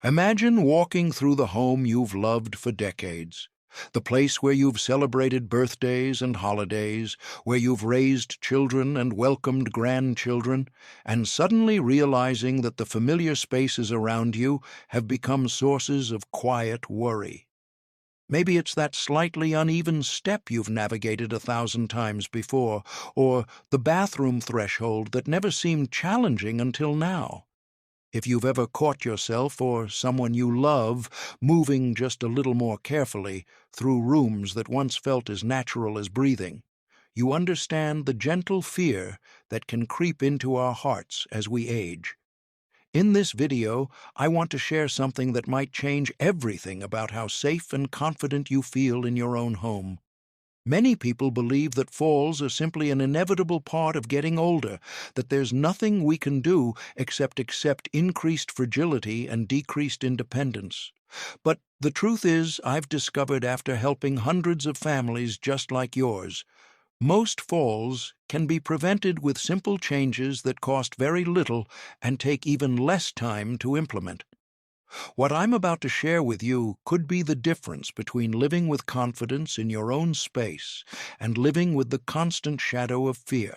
Imagine walking through the home you've loved for decades, the place where you've celebrated birthdays and holidays, where you've raised children and welcomed grandchildren, and suddenly realizing that the familiar spaces around you have become sources of quiet worry. Maybe it's that slightly uneven step you've navigated 1,000 times before, or the bathroom threshold that never seemed challenging until now. If you've ever caught yourself or someone you love moving just a little more carefully through rooms that once felt as natural as breathing, you understand the gentle fear that can creep into our hearts as we age. In this video, I want to share something that might change everything about how safe and confident you feel in your own home. Many people believe that falls are simply an inevitable part of getting older, that there's nothing we can do except accept increased fragility and decreased independence. But the truth is, I've discovered after helping hundreds of families just like yours, most falls can be prevented with simple changes that cost very little and take even less time to implement. What I'm about to share with you could be the difference between living with confidence in your own space and living with the constant shadow of fear.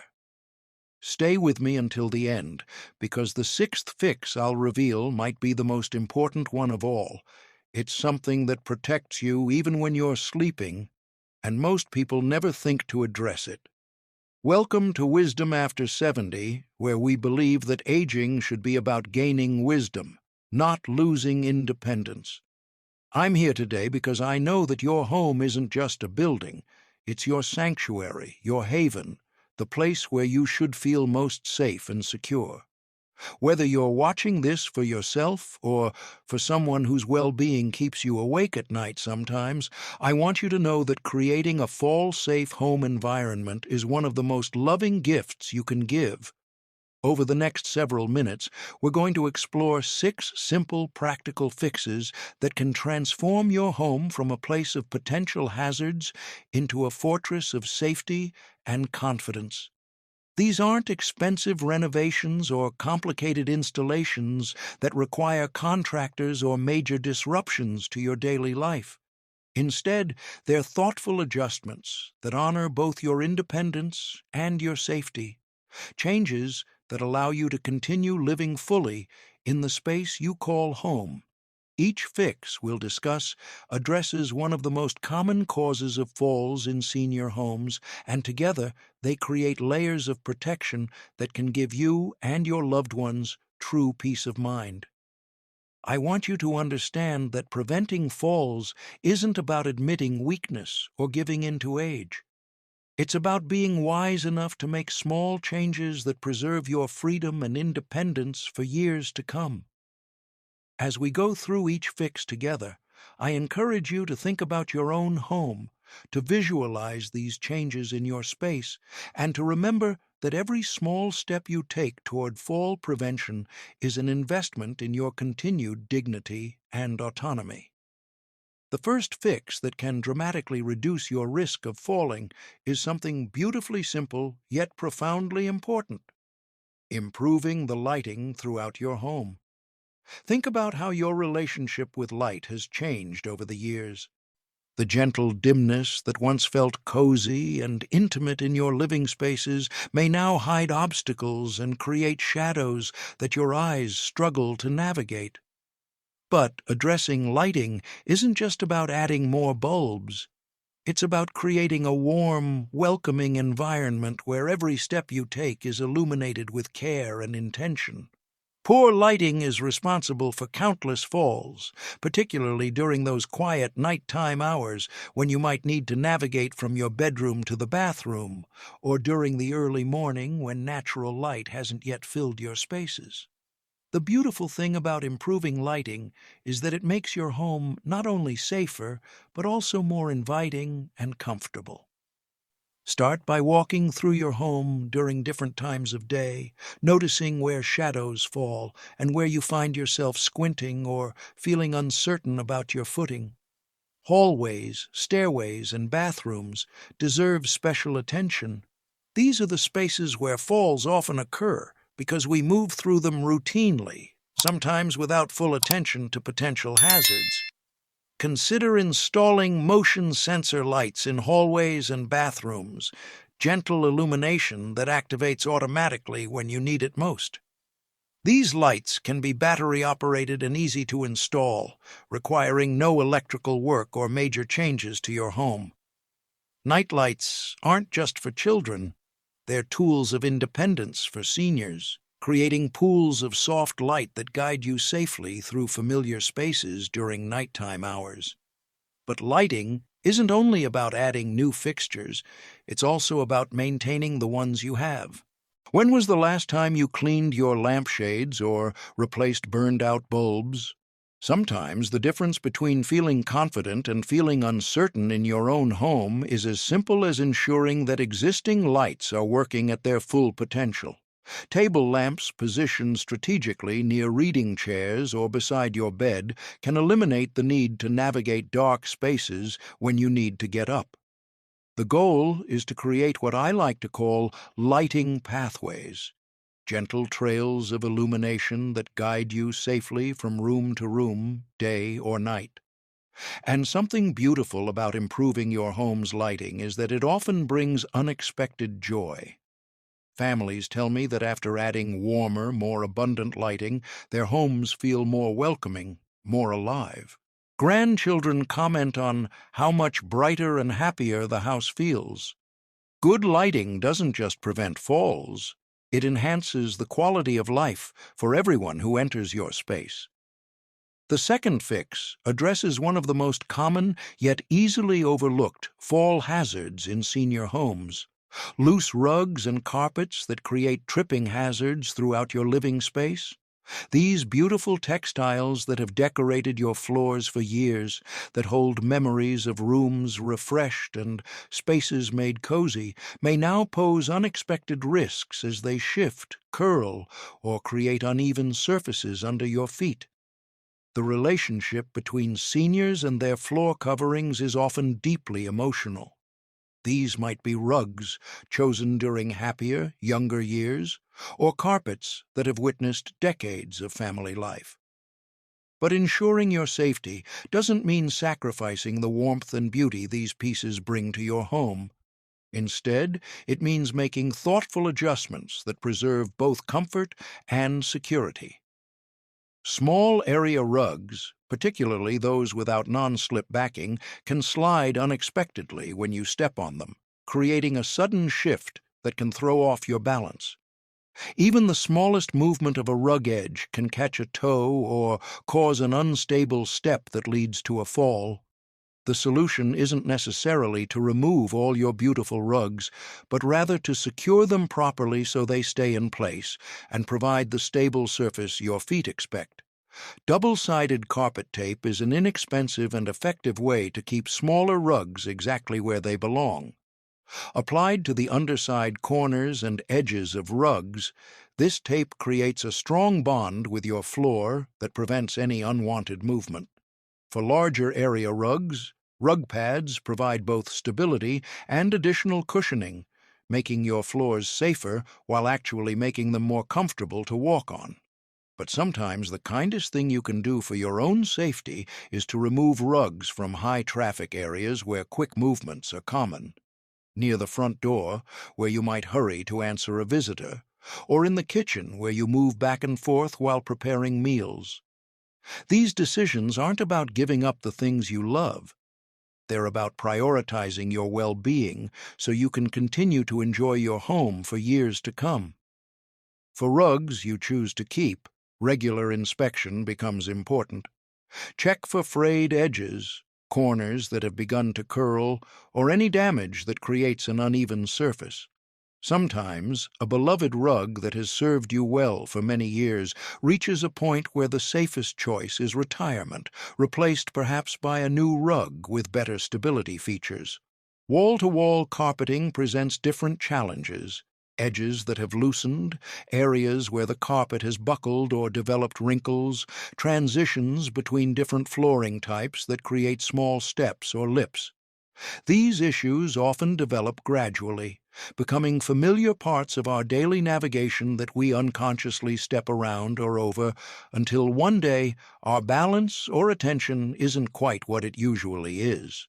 Stay with me until the end, because the sixth fix I'll reveal might be the most important one of all. It's something that protects you even when you're sleeping, and most people never think to address it. Welcome to Wisdom After 70, where we believe that aging should be about gaining wisdom, not losing independence. I'm here today because I know that your home isn't just a building. It's your sanctuary, your haven, the place where you should feel most safe and secure. Whether you're watching this for yourself or for someone whose well-being keeps you awake at night sometimes, I want you to know that creating a fall-safe home environment is one of the most loving gifts you can give. Over the next several minutes, we're going to explore 6 simple, practical fixes that can transform your home from a place of potential hazards into a fortress of safety and confidence. These aren't expensive renovations or complicated installations that require contractors or major disruptions to your daily life. Instead, they're thoughtful adjustments that honor both your independence and your safety. Changes that allow you to continue living fully in the space you call home. Each fix we'll discuss addresses one of the most common causes of falls in senior homes, and together they create layers of protection that can give you and your loved ones true peace of mind. I want you to understand that preventing falls isn't about admitting weakness or giving in to age. It's about being wise enough to make small changes that preserve your freedom and independence for years to come. As we go through each fix together, I encourage you to think about your own home, to visualize these changes in your space, and to remember that every small step you take toward fall prevention is an investment in your continued dignity and autonomy. The first fix that can dramatically reduce your risk of falling is something beautifully simple yet profoundly important: improving the lighting throughout your home. Think about how your relationship with light has changed over the years. The gentle dimness that once felt cozy and intimate in your living spaces may now hide obstacles and create shadows that your eyes struggle to navigate. But addressing lighting isn't just about adding more bulbs. It's about creating a warm, welcoming environment where every step you take is illuminated with care and intention. Poor lighting is responsible for countless falls, particularly during those quiet nighttime hours when you might need to navigate from your bedroom to the bathroom, or during the early morning when natural light hasn't yet filled your spaces. The beautiful thing about improving lighting is that it makes your home not only safer, but also more inviting and comfortable. Start by walking through your home during different times of day, noticing where shadows fall and where you find yourself squinting or feeling uncertain about your footing. Hallways, stairways, and bathrooms deserve special attention. These are the spaces where falls often occur because we move through them routinely, sometimes without full attention to potential hazards. Consider installing motion sensor lights in hallways and bathrooms, gentle illumination that activates automatically when you need it most. These lights can be battery-operated and easy to install, requiring no electrical work or major changes to your home. Night lights aren't just for children, they're tools of independence for seniors, creating pools of soft light that guide you safely through familiar spaces during nighttime hours. But lighting isn't only about adding new fixtures, it's also about maintaining the ones you have. When was the last time you cleaned your lampshades or replaced burned-out bulbs? Sometimes the difference between feeling confident and feeling uncertain in your own home is as simple as ensuring that existing lights are working at their full potential. Table lamps positioned strategically near reading chairs or beside your bed can eliminate the need to navigate dark spaces when you need to get up. The goal is to create what I like to call lighting pathways, gentle trails of illumination that guide you safely from room to room, day or night. And something beautiful about improving your home's lighting is that it often brings unexpected joy. Families tell me that after adding warmer, more abundant lighting, their homes feel more welcoming, more alive. Grandchildren comment on how much brighter and happier the house feels. Good lighting doesn't just prevent falls, it enhances the quality of life for everyone who enters your space. The second fix addresses one of the most common yet easily overlooked fall hazards in senior homes: loose rugs and carpets that create tripping hazards throughout your living space. These beautiful textiles that have decorated your floors for years, that hold memories of rooms refreshed and spaces made cozy, may now pose unexpected risks as they shift, curl, or create uneven surfaces under your feet. The relationship between seniors and their floor coverings is often deeply emotional. These might be rugs chosen during happier, younger years, or carpets that have witnessed decades of family life. But ensuring your safety doesn't mean sacrificing the warmth and beauty these pieces bring to your home. Instead, it means making thoughtful adjustments that preserve both comfort and security. Small area rugs, particularly those without non-slip backing, can slide unexpectedly when you step on them, creating a sudden shift that can throw off your balance. Even the smallest movement of a rug edge can catch a toe or cause an unstable step that leads to a fall. The solution isn't necessarily to remove all your beautiful rugs, but rather to secure them properly so they stay in place and provide the stable surface your feet expect. Double-sided carpet tape is an inexpensive and effective way to keep smaller rugs exactly where they belong. Applied to the underside corners and edges of rugs, this tape creates a strong bond with your floor that prevents any unwanted movement. For larger area rugs, rug pads provide both stability and additional cushioning, making your floors safer while actually making them more comfortable to walk on. But sometimes the kindest thing you can do for your own safety is to remove rugs from high-traffic areas where quick movements are common. Near the front door, where you might hurry to answer a visitor, or in the kitchen where you move back and forth while preparing meals. These decisions aren't about giving up the things you love. They're about prioritizing your well-being so you can continue to enjoy your home for years to come. For rugs you choose to keep, regular inspection becomes important. Check for frayed edges, corners that have begun to curl, or any damage that creates an uneven surface. Sometimes, a beloved rug that has served you well for many years reaches a point where the safest choice is retirement, replaced perhaps by a new rug with better stability features. Wall-to-wall carpeting presents different challenges: edges that have loosened, areas where the carpet has buckled or developed wrinkles, transitions between different flooring types that create small steps or lips. These issues often develop gradually, becoming familiar parts of our daily navigation that we unconsciously step around or over until one day our balance or attention isn't quite what it usually is.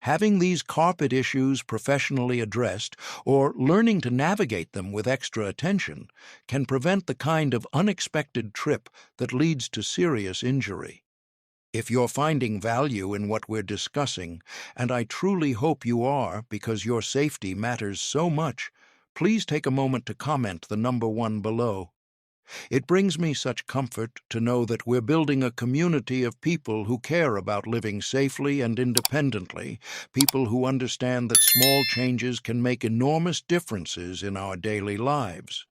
Having these carpet issues professionally addressed or learning to navigate them with extra attention can prevent the kind of unexpected trip that leads to serious injury. If you're finding value in what we're discussing, and I truly hope you are because your safety matters so much, please take a moment to comment the number 1 below. It brings me such comfort to know that we're building a community of people who care about living safely and independently, people who understand that small changes can make enormous differences in our daily lives.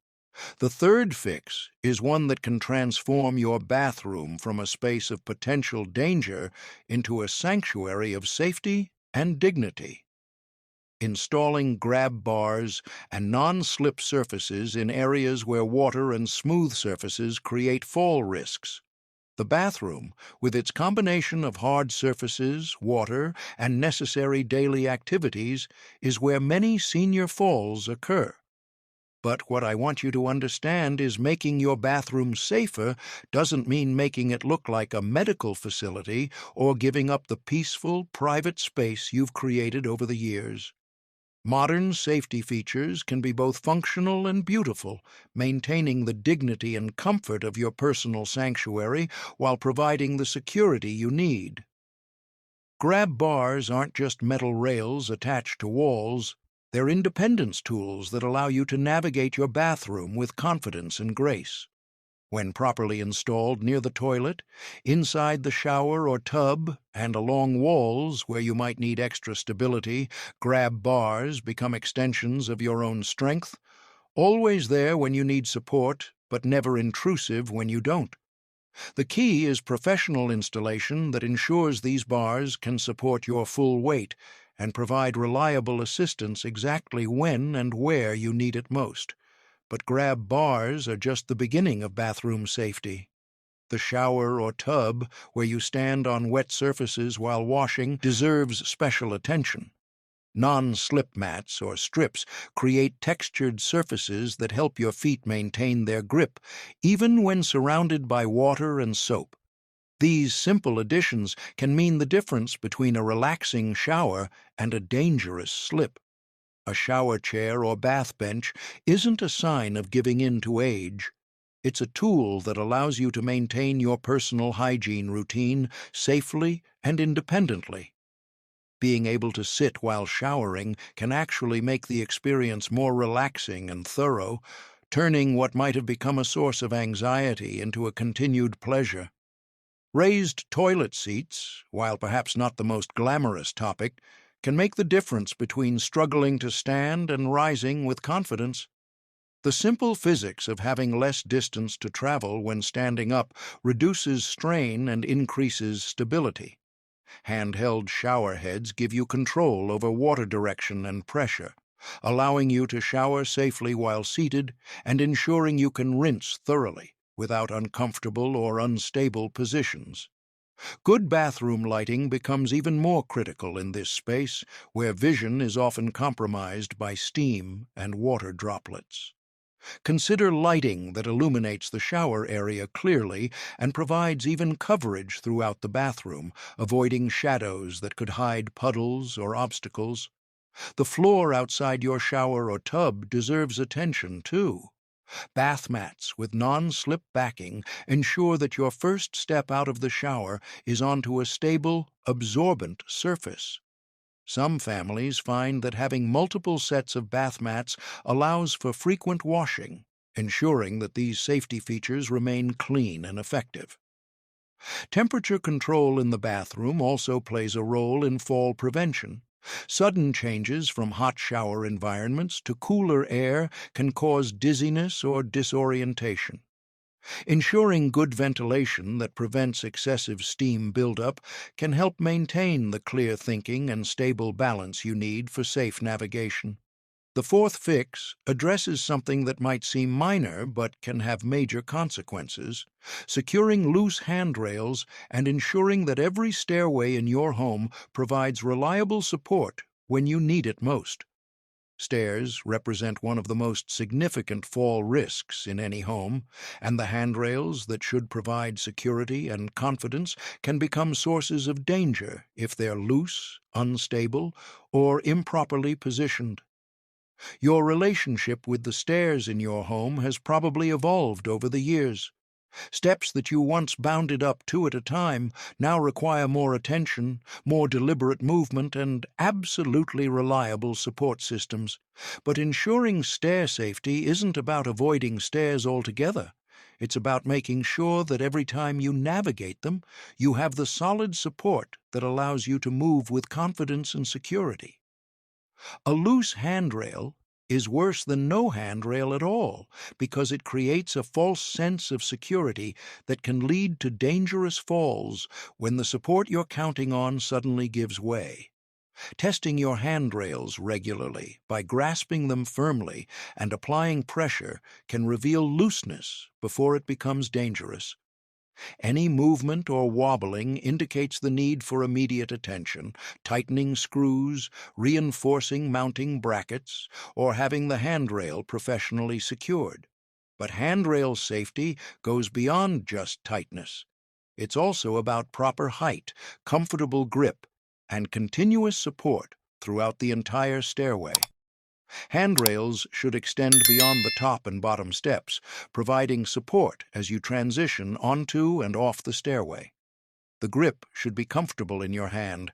The third fix is one that can transform your bathroom from a space of potential danger into a sanctuary of safety and dignity. Installing grab bars and non-slip surfaces in areas where water and smooth surfaces create fall risks. The bathroom, with its combination of hard surfaces, water, and necessary daily activities, is where many senior falls occur. But what I want you to understand is making your bathroom safer doesn't mean making it look like a medical facility or giving up the peaceful, private space you've created over the years. Modern safety features can be both functional and beautiful, maintaining the dignity and comfort of your personal sanctuary while providing the security you need. Grab bars aren't just metal rails attached to walls. They're independence tools that allow you to navigate your bathroom with confidence and grace. When properly installed near the toilet, inside the shower or tub, and along walls where you might need extra stability, grab bars become extensions of your own strength, always there when you need support, but never intrusive when you don't. The key is professional installation that ensures these bars can support your full weight and provide reliable assistance exactly when and where you need it most. But grab bars are just the beginning of bathroom safety. The shower or tub, where you stand on wet surfaces while washing, deserves special attention. Non-slip mats or strips create textured surfaces that help your feet maintain their grip, even when surrounded by water and soap. These simple additions can mean the difference between a relaxing shower and a dangerous slip. A shower chair or bath bench isn't a sign of giving in to age. It's a tool that allows you to maintain your personal hygiene routine safely and independently. Being able to sit while showering can actually make the experience more relaxing and thorough, turning what might have become a source of anxiety into a continued pleasure. Raised toilet seats, while perhaps not the most glamorous topic, can make the difference between struggling to stand and rising with confidence. The simple physics of having less distance to travel when standing up reduces strain and increases stability. Handheld shower heads give you control over water direction and pressure, allowing you to shower safely while seated and ensuring you can rinse thoroughly without uncomfortable or unstable positions. Good bathroom lighting becomes even more critical in this space, where vision is often compromised by steam and water droplets. Consider lighting that illuminates the shower area clearly and provides even coverage throughout the bathroom, avoiding shadows that could hide puddles or obstacles. The floor outside your shower or tub deserves attention, too. Bath mats with non-slip backing ensure that your first step out of the shower is onto a stable, absorbent surface. Some families find that having multiple sets of bath mats allows for frequent washing, ensuring that these safety features remain clean and effective. Temperature control in the bathroom also plays a role in fall prevention. Sudden changes from hot shower environments to cooler air can cause dizziness or disorientation. Ensuring good ventilation that prevents excessive steam buildup can help maintain the clear thinking and stable balance you need for safe navigation. The fourth fix addresses something that might seem minor but can have major consequences: securing loose handrails and ensuring that every stairway in your home provides reliable support when you need it most. Stairs represent one of the most significant fall risks in any home, and the handrails that should provide security and confidence can become sources of danger if they're loose, unstable, or improperly positioned. Your relationship with the stairs in your home has probably evolved over the years. Steps that you once bounded up two at a time now require more attention, more deliberate movement, and absolutely reliable support systems. But ensuring stair safety isn't about avoiding stairs altogether. It's about making sure that every time you navigate them, you have the solid support that allows you to move with confidence and security. A loose handrail is worse than no handrail at all because it creates a false sense of security that can lead to dangerous falls when the support you're counting on suddenly gives way. Testing your handrails regularly by grasping them firmly and applying pressure can reveal looseness before it becomes dangerous. Any movement or wobbling indicates the need for immediate attention, tightening screws, reinforcing mounting brackets, or having the handrail professionally secured. But handrail safety goes beyond just tightness. It's also about proper height, comfortable grip, and continuous support throughout the entire stairway. Handrails should extend beyond the top and bottom steps, providing support as you transition onto and off the stairway. The grip should be comfortable in your hand,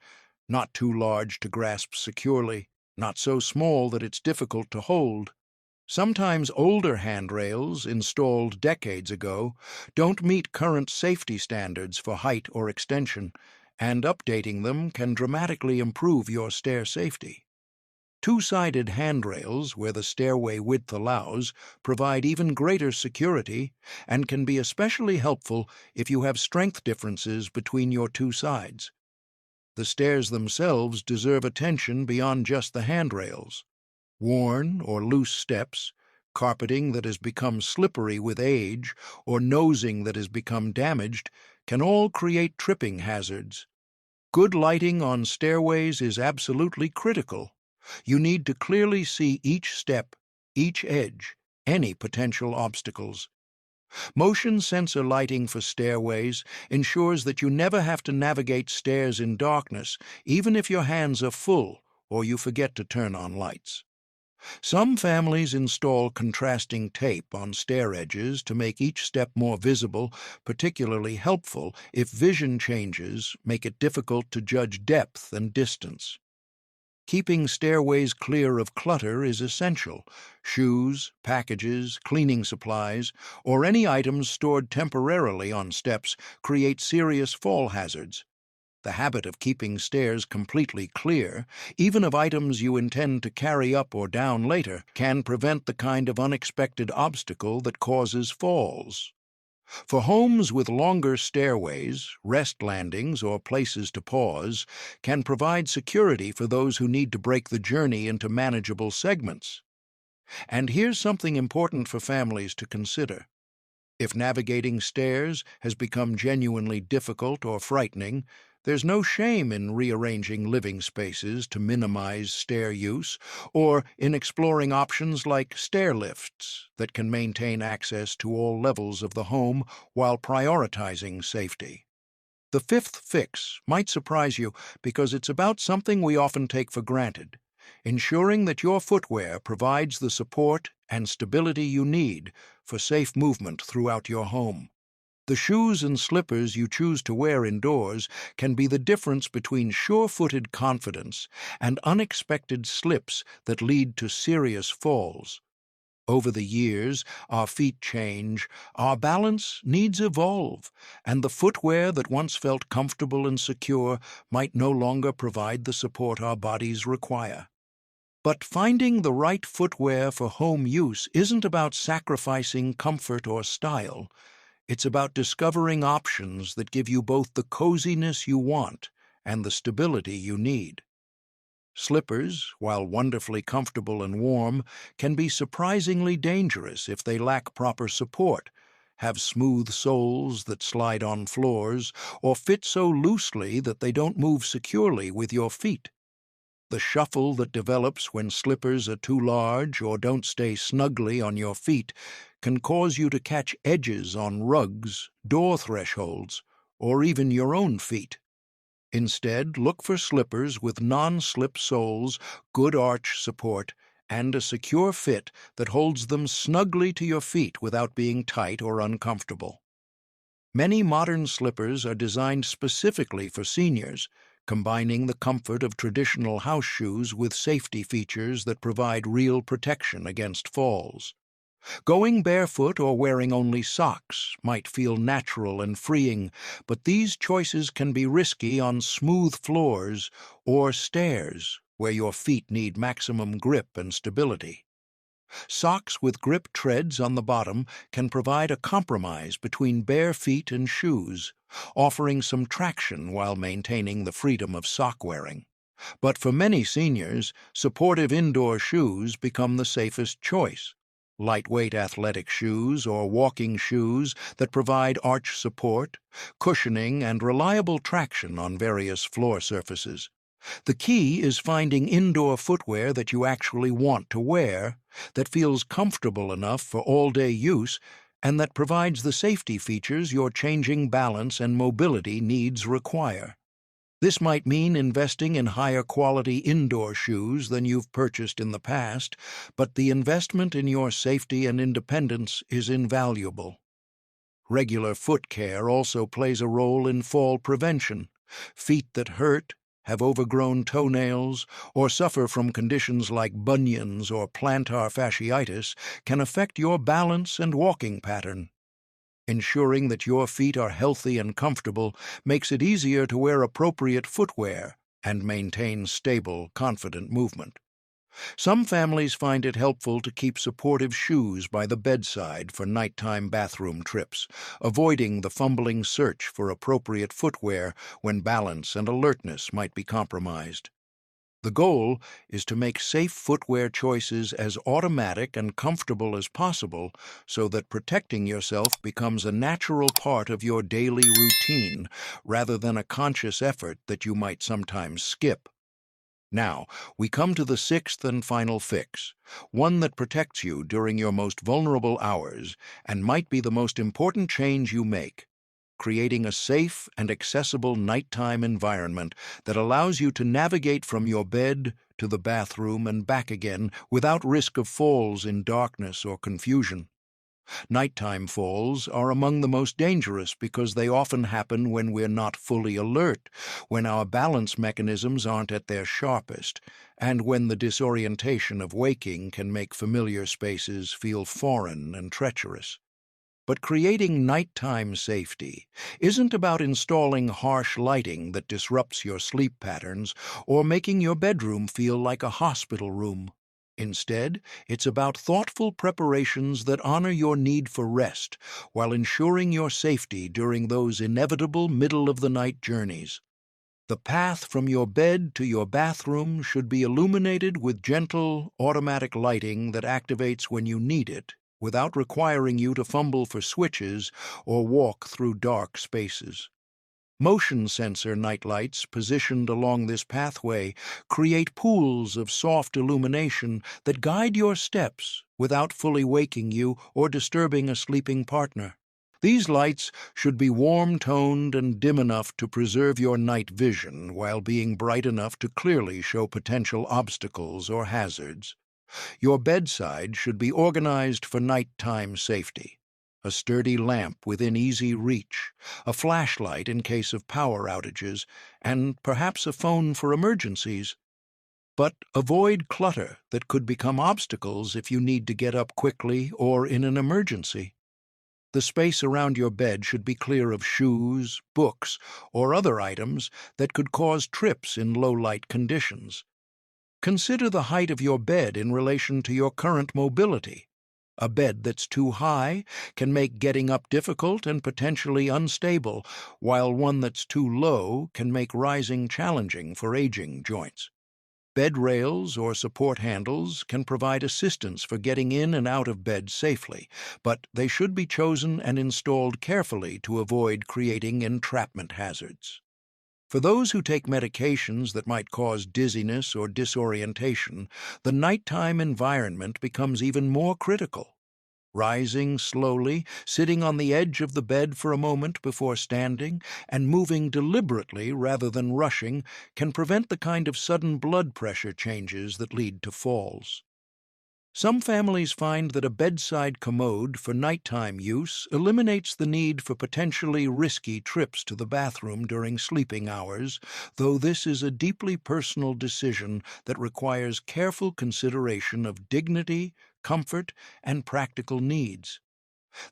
not too large to grasp securely, not so small that it's difficult to hold. Sometimes older handrails, installed decades ago, don't meet current safety standards for height or extension, and updating them can dramatically improve your stair safety. Two-sided handrails, where the stairway width allows, provide even greater security and can be especially helpful if you have strength differences between your two sides. The stairs themselves deserve attention beyond just the handrails. Worn or loose steps, carpeting that has become slippery with age, or nosing that has become damaged can all create tripping hazards. Good lighting on stairways is absolutely critical. You need to clearly see each step, each edge, any potential obstacles. Motion sensor lighting for stairways ensures that you never have to navigate stairs in darkness, even if your hands are full or you forget to turn on lights. Some families install contrasting tape on stair edges to make each step more visible, particularly helpful if vision changes make it difficult to judge depth and distance. Keeping stairways clear of clutter is essential. Shoes, packages, cleaning supplies, or any items stored temporarily on steps create serious fall hazards. The habit of keeping stairs completely clear, even of items you intend to carry up or down later, can prevent the kind of unexpected obstacle that causes falls. For homes with longer stairways, rest landings, or places to pause can provide security for those who need to break the journey into manageable segments. And here's something important for families to consider. If navigating stairs has become genuinely difficult or frightening, there's no shame in rearranging living spaces to minimize stair use, or in exploring options like stair lifts that can maintain access to all levels of the home while prioritizing safety. The fifth fix might surprise you because it's about something we often take for granted: ensuring that your footwear provides the support and stability you need for safe movement throughout your home. The shoes and slippers you choose to wear indoors can be the difference between sure-footed confidence and unexpected slips that lead to serious falls. Over the years, our feet change, our balance needs evolve, and the footwear that once felt comfortable and secure might no longer provide the support our bodies require. But finding the right footwear for home use isn't about sacrificing comfort or style. It's about discovering options that give you both the coziness you want and the stability you need. Slippers, while wonderfully comfortable and warm, can be surprisingly dangerous if they lack proper support, have smooth soles that slide on floors, or fit so loosely that they don't move securely with your feet. The shuffle that develops when slippers are too large or don't stay snugly on your feet can cause you to catch edges on rugs, door thresholds, or even your own feet. Instead, look for slippers with non-slip soles, good arch support, and a secure fit that holds them snugly to your feet without being tight or uncomfortable. Many modern slippers are designed specifically for seniors, combining the comfort of traditional house shoes with safety features that provide real protection against falls. Going barefoot or wearing only socks might feel natural and freeing, but these choices can be risky on smooth floors or stairs where your feet need maximum grip and stability. Socks with grip treads on the bottom can provide a compromise between bare feet and shoes, offering some traction while maintaining the freedom of sock wearing. But for many seniors, supportive indoor shoes become the safest choice. Lightweight athletic shoes or walking shoes that provide arch support, cushioning, and reliable traction on various floor surfaces. The key is finding indoor footwear that you actually want to wear, that feels comfortable enough for all-day use, and that provides the safety features your changing balance and mobility needs require. This might mean investing in higher quality indoor shoes than you've purchased in the past, but the investment in your safety and independence is invaluable. Regular foot care also plays a role in fall prevention. Feet that hurt, have overgrown toenails, or suffer from conditions like bunions or plantar fasciitis can affect your balance and walking pattern. Ensuring that your feet are healthy and comfortable makes it easier to wear appropriate footwear and maintain stable, confident movement. Some families find it helpful to keep supportive shoes by the bedside for nighttime bathroom trips, avoiding the fumbling search for appropriate footwear when balance and alertness might be compromised. The goal is to make safe footwear choices as automatic and comfortable as possible so that protecting yourself becomes a natural part of your daily routine rather than a conscious effort that you might sometimes skip. Now, we come to the sixth and final fix, one that protects you during your most vulnerable hours and might be the most important change you make: creating a safe and accessible nighttime environment that allows you to navigate from your bed to the bathroom and back again without risk of falls in darkness or confusion. Nighttime falls are among the most dangerous because they often happen when we're not fully alert, when our balance mechanisms aren't at their sharpest, and when the disorientation of waking can make familiar spaces feel foreign and treacherous. But creating nighttime safety isn't about installing harsh lighting that disrupts your sleep patterns or making your bedroom feel like a hospital room. Instead, it's about thoughtful preparations that honor your need for rest while ensuring your safety during those inevitable middle-of-the-night journeys. The path from your bed to your bathroom should be illuminated with gentle, automatic lighting that activates when you need it, without requiring you to fumble for switches or walk through dark spaces. Motion sensor nightlights positioned along this pathway create pools of soft illumination that guide your steps without fully waking you or disturbing a sleeping partner. These lights should be warm-toned and dim enough to preserve your night vision while being bright enough to clearly show potential obstacles or hazards. Your bedside should be organized for nighttime safety. A sturdy lamp within easy reach, a flashlight in case of power outages, and perhaps a phone for emergencies. But avoid clutter that could become obstacles if you need to get up quickly or in an emergency. The space around your bed should be clear of shoes, books, or other items that could cause trips in low-light conditions. Consider the height of your bed in relation to your current mobility. A bed that's too high can make getting up difficult and potentially unstable, while one that's too low can make rising challenging for aging joints. Bed rails or support handles can provide assistance for getting in and out of bed safely, but they should be chosen and installed carefully to avoid creating entrapment hazards. For those who take medications that might cause dizziness or disorientation, the nighttime environment becomes even more critical. Rising slowly, sitting on the edge of the bed for a moment before standing, and moving deliberately rather than rushing can prevent the kind of sudden blood pressure changes that lead to falls. Some families find that a bedside commode for nighttime use eliminates the need for potentially risky trips to the bathroom during sleeping hours, though this is a deeply personal decision that requires careful consideration of dignity, comfort, and practical needs.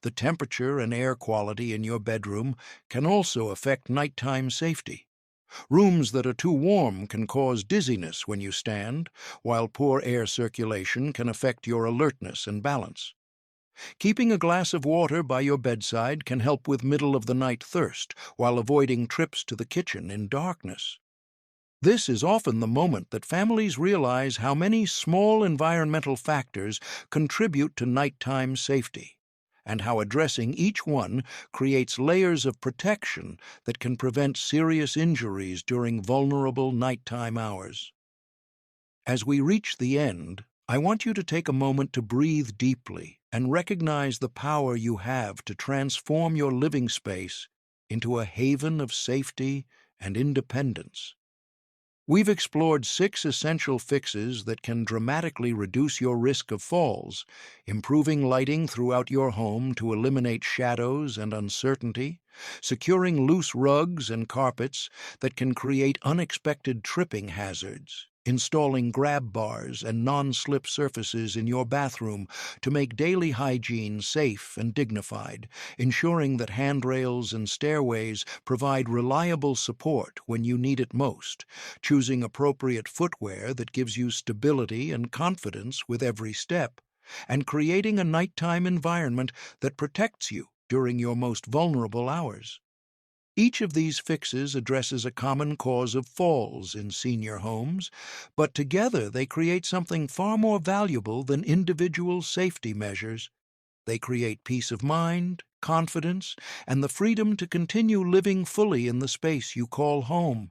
The temperature and air quality in your bedroom can also affect nighttime safety. Rooms that are too warm can cause dizziness when you stand, while poor air circulation can affect your alertness and balance. Keeping a glass of water by your bedside can help with middle-of-the-night thirst, while avoiding trips to the kitchen in darkness. This is often the moment that families realize how many small environmental factors contribute to nighttime safety, and how addressing each one creates layers of protection that can prevent serious injuries during vulnerable nighttime hours. As we reach the end, I want you to take a moment to breathe deeply and recognize the power you have to transform your living space into a haven of safety and independence. We've explored 6 essential fixes that can dramatically reduce your risk of falls: improving lighting throughout your home to eliminate shadows and uncertainty, securing loose rugs and carpets that can create unexpected tripping hazards, installing grab bars and non-slip surfaces in your bathroom to make daily hygiene safe and dignified, ensuring that handrails and stairways provide reliable support when you need it most, choosing appropriate footwear that gives you stability and confidence with every step, and creating a nighttime environment that protects you during your most vulnerable hours. Each of these fixes addresses a common cause of falls in senior homes, but together they create something far more valuable than individual safety measures. They create peace of mind, confidence, and the freedom to continue living fully in the space you call home.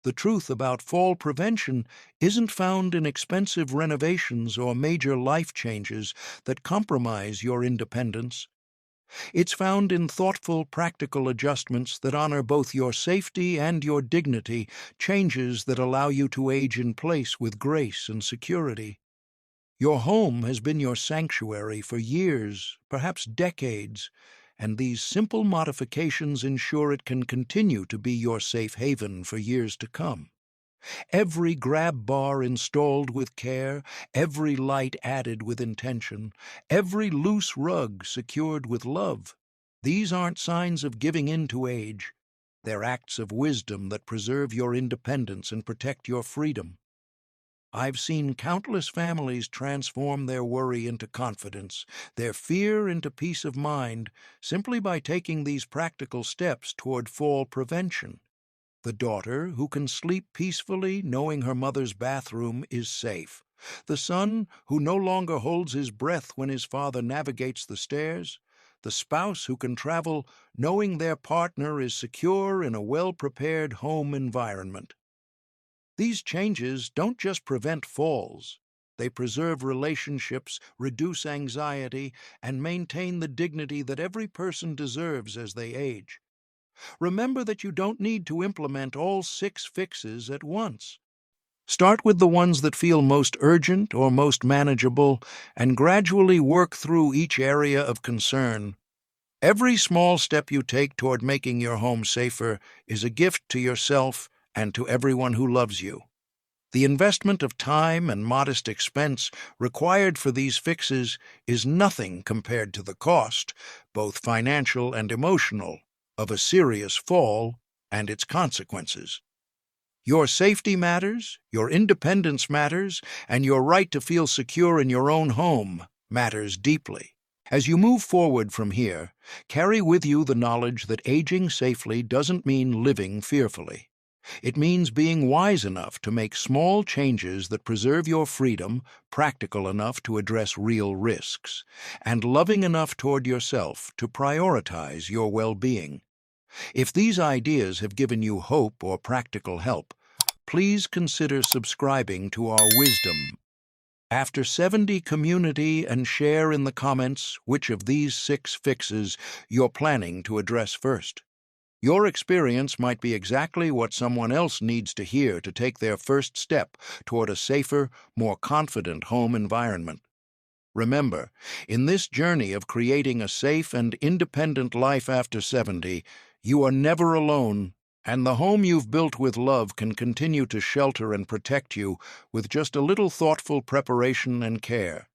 The truth about fall prevention isn't found in expensive renovations or major life changes that compromise your independence. It's found in thoughtful, practical adjustments that honor both your safety and your dignity, changes that allow you to age in place with grace and security. Your home has been your sanctuary for years, perhaps decades, and these simple modifications ensure it can continue to be your safe haven for years to come. Every grab bar installed with care, every light added with intention, every loose rug secured with love. These aren't signs of giving in to age. They're acts of wisdom that preserve your independence and protect your freedom. I've seen countless families transform their worry into confidence, their fear into peace of mind, simply by taking these practical steps toward fall prevention. The daughter who can sleep peacefully knowing her mother's bathroom is safe. The son who no longer holds his breath when his father navigates the stairs. The spouse who can travel knowing their partner is secure in a well-prepared home environment. These changes don't just prevent falls. They preserve relationships, reduce anxiety, and maintain the dignity that every person deserves as they age. Remember that you don't need to implement all 6 fixes at once. Start with the ones that feel most urgent or most manageable, and gradually work through each area of concern. Every small step you take toward making your home safer is a gift to yourself and to everyone who loves you. The investment of time and modest expense required for these fixes is nothing compared to the cost, both financial and emotional, of a serious fall and its consequences. Your safety matters, your independence matters, and your right to feel secure in your own home matters deeply. As you move forward from here, carry with you the knowledge that aging safely doesn't mean living fearfully. It means being wise enough to make small changes that preserve your freedom, practical enough to address real risks, and loving enough toward yourself to prioritize your well-being. If these ideas have given you hope or practical help, please consider subscribing to our wisdom. After 70 community and share in the comments which of these 6 fixes you're planning to address first. Your experience might be exactly what someone else needs to hear to take their first step toward a safer, more confident home environment. Remember, in this journey of creating a safe and independent life after 70, you are never alone, and the home you've built with love can continue to shelter and protect you with just a little thoughtful preparation and care.